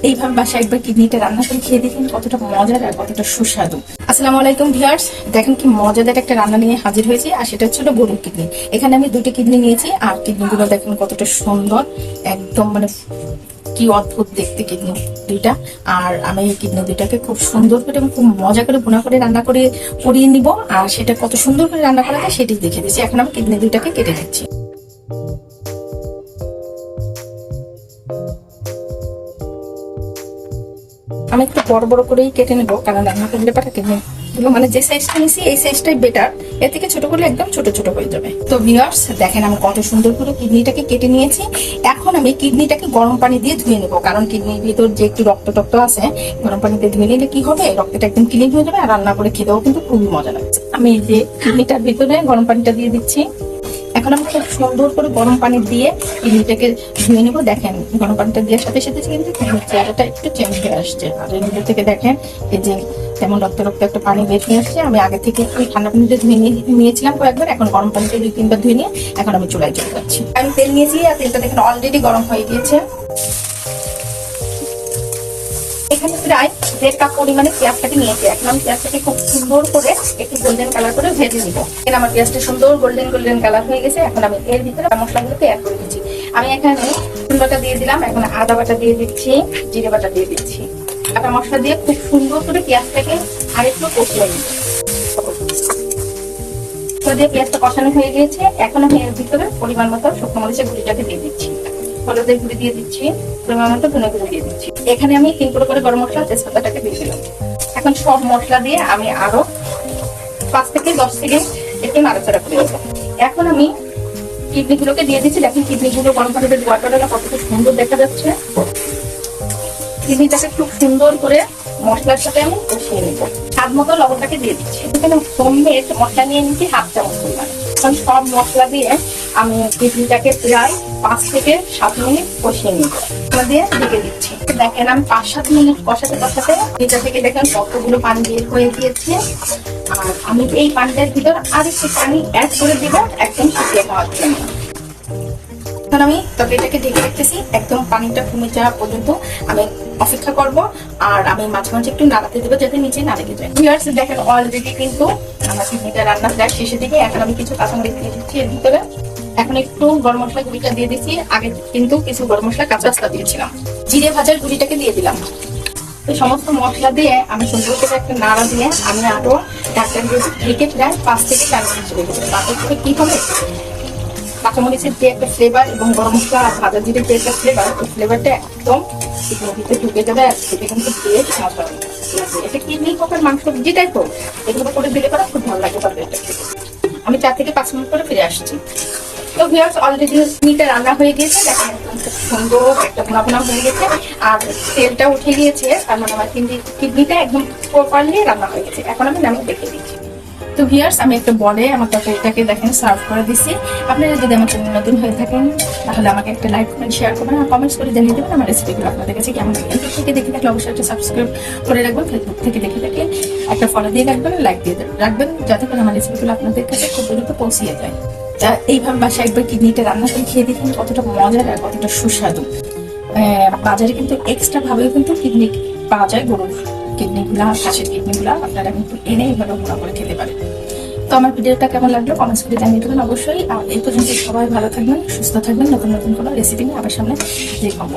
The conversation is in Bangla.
এইভাবে বাসায় একবার কিডনিটা রান্না করে খেয়ে দেখেন কতটা মজার আর কতটা সুস্বাদু। আসসালামু আলাইকুম ভিউয়ার্স, দেখেন কি মজাদার একটা রান্না নিয়ে হাজির হয়েছি, আর সেটা হচ্ছে গরুর কিডনি। এখানে আমি দুটো কিডনি নিয়েছি, আর কিডনিগুলো দেখেন কতটা সুন্দর, একদম মানে কি অদ্ভুত দেখতে কিডনি দুইটা। আর আমি এই কিডনি দুইটাকে খুব সুন্দর করে এবং খুব মজা করে ভুনা করে রান্না করে করিয়ে নিব, আর সেটা কত সুন্দর করে রান্না করা যায় সেটাই দেখে দিচ্ছি। এখন আমি কিডনি দুইটাকে কেটে দিচ্ছি। আমি একটু বড় বড় করেই কেটে নেবো, কারণ রান্না করলে পাঠাতে মানে যে সাইজটা নিয়েছি এই সাইজটাই বেটার, এর থেকে ছোট করলে একদম ছোট ছোট হয়ে যাবে। তো ভিউয়ার্স দেখেন আমি কত সুন্দর করে কিডনিটাকে কেটে নিয়েছি। এখন আমি কিডনিটাকে গরম পানি দিয়ে ধুয়ে নেবো, কারণ কিডনির ভিতর যে একটু রক্ত টক্ত আছে, গরম পানিতে ধুয়ে নিলে কি হবে, রক্তটা একদম ক্লিন হয়ে যাবে, আর রান্না করে খেতেও কিন্তু খুবই মজা লাগছে। আমি এই যে কিডনিটার ভিতরে গরম পানিটা দিয়ে দিচ্ছি। এখন আমি খুব সুন্দর করে গরম পানি দিয়ে কিডনিটাকে ধুয়ে নেবো। দেখেন গরম পানিটা দেওয়ার সাথে সাথে কিন্তু চেহারাটা একটু চেঞ্জ হয়ে আসছে, আর এর ভিতর থেকে দেখেন এই যে তেমন রক্ত রক্ত একটা পানি বের হয়ে আসছে। আমি আগে থেকে একটু ঠান্ডা পানিতে ধুয়ে নিয়েছিলাম কয়েকবার, এখন গরম পানিতে 2-3 বার ধুয়ে নিয়ে এখন আমি চুলায় চলে যাচ্ছি। আমি তেল নিয়েছি, আর তেলটা দেখেন অলরেডি গরম হয়ে গিয়েছে। এখানে প্রায় 1.5 কাপ পরিমাণে পেঁয়াজটাকে নিয়েছি। এখন আমি পেঁয়াজটাকে খুব সুন্দর করে একটু গোল্ডেন কালার করে ভেজে নিব। এখানে আমার পেঁয়াজটা সুন্দর গোল্ডেন কালার হয়ে গেছে। এখন আমি এর ভিতরে মশলাগুলোকে অ্যাড করে দিচ্ছি। আমি এখানে রসুন বাটা দিয়ে দিলাম, এখন আদা বাটা দিয়ে দিচ্ছি, জিরে বাটা দিয়ে দিচ্ছি। আদা মশলা দিয়ে খুব সুন্দর করে পেঁয়াজটাকে আরেকটু কষিয়ে নিব। দিয়ে পেঁয়াজটা কষানো হয়ে গিয়েছে। এখন আমি এর ভিতরে পরিমাণ মতো শুকনো মরিচের গুঁড়িটাকে দিয়ে দিচ্ছি, হলুদের গুঁড়ি দিয়ে দিচ্ছি, পরিমাণ মতো ধনে গুঁড়ি দিয়ে দিচ্ছি। এখানে আমি 3 টুকরো করে গরম মশলা তেজপাতাটাকে দিয়ে দিলাম। এখন সব মশলা দিয়ে আমি আরো 5 থেকে 10 সেকেন্ড একটু নাড়াচাড়া করে দেবো। এখন আমি কিডনিগুলোকে দিয়ে দিচ্ছি। দেখেন কিডনিগুলো গরম পানিতে ধোয়া করাটা কতটা সুন্দর দেখা যাচ্ছে। কিডনিটাকে খুব সুন্দর করে মশলার সাথে আমি কষিয়ে নেব। স্বাদ মতো লবণটাকে দিয়ে দিচ্ছি। এখানে হোমমেড মশলা নিয়ে নিচ্ছি 1/2 চামচ পরিমাণ। এখন সব মশলা দিয়ে আমি কিডনিটাকে প্রায় 5 থেকে 7 মিনিট কষিয়ে নিব। মশলা দিয়ে ঢেকে দিচ্ছি। দেখেন আমি 5-7 মিনিট কষাতে এটা থেকে দেখেন কতগুলো পানি বের হয়ে গিয়েছে। আর আমি এই পানিটার ভিতর আরেকটু পানি অ্যাড করে দিব, একদম শুকিয়ে খাওয়ার জন্য। এখন আমি তরকারিটাকে ঢেকে রাখতেছি, একদম পানিটা কমে যাওয়া পর্যন্ত আমি অপেক্ষা করব। আর আমি মাঝে মাঝে একটু নাড়াতে দেবো যাতে নিচে না লেগে যায়। ভিউয়ার্স দেখেন অলরেডি কিন্তু আমার কিডনিটা রান্না প্রায় শেষের দিকে। এখন আমি কিছু কাঁচামরিচ দিয়ে দিচ্ছি এর ভিতরে। এখন একটু গরম মশলা গুঁড়িটা দিয়ে দিচ্ছি। আগে কিন্তু কিছু গরম মশলা কাঁচা রাস্তা দিয়েছিলাম। জিরে ভাজার গুঁড়িটাকে দিয়ে দিলাম। এই সমস্ত মশলা দিয়ে আমি সুন্দর করে একটা নাড়া দিয়ে আমি আরো ঢাকনা দিয়ে ঢেকে প্রায় 5 থেকে 4 মিনিট চলে গেছে। তারপর থেকে কি হবে, কাঁচামরিচের যে একটা ফ্লেভার এবং গরম মশলা আর ভাজা জিরের যে একটা ফ্লেভার, ওই ফ্লেভারটা একদম ভিতরে ঢুকে যাবে। আর সেটা কিন্তু বেশ মজা হবে। এটা কিডনি হোক আর মাংস যেটাই হোক, এগুলো করে দিলে করা খুব ভালো লাগে তরকারিটা। আমি 4 থেকে 5 মিনিট করে ফিরে আসছি। তো ভিউয়ার্স অলরেডি কিডনিটা রান্না হয়ে গিয়েছে। দেখেন একদম খুব সুন্দর একটা ভুনা হয়ে গেছে, আর তেলটা উঠে গিয়েছে। তার মানে আমার কিডনিটা একদম প্রপারলি রান্না হয়ে গেছে। এখন আমি নামিয়ে দেখে দিচ্ছি। তো ভিউয়ার্স আমি একটা বলে আমার তরকারিটাকে দেখেন সার্ভ করে দিচ্ছি। আপনারা যদি আমার চ্যানেল নতুন হয়ে থাকেন তাহলে আমাকে একটা লাইক কমেন্ট শেয়ার করবেন, আর কমেন্টস করে জানিয়ে দেবেন আমার রেসিপিগুলো আপনাদের কাছে কেমন লাগে। ইউটিউব থেকে দেখে থাকলে অবশ্যই একটা সাবস্ক্রাইব করে রাখবেন, ফেসবুক থেকে দেখে থাকলে একটা ফলো দিয়ে রাখবেন, লাইক দিয়ে রাখবেন, যাতে করে আমার রেসিপিগুলো আপনাদের কাছে খুব দ্রুত পৌঁছে যায়। তা এইভাবে বাসায় একবার কিডনিটা রান্না করে খেয়ে দেখুন কতটা মজার আর কতটা সুস্বাদু। বাজারে কিন্তু এক্সট্রা ভাবেও কিন্তু কিডনি পাওয়া যায়, গরুর কিডনিগুলা, হাঁসের কিডনিগুলা। আপনারা কিন্তু এনে এইভাবে ভুনা করে খেতে পারেন। তো আমার ভিডিওটা কেমন লাগলো কমেন্টস করে জানিয়ে দেবেন অবশ্যই। আর এই পর্যন্ত সবাই ভালো থাকবেন, সুস্থ থাকবেন। নতুন নতুন কোনো রেসিপি নিয়ে আবার সামনে দেখাবো।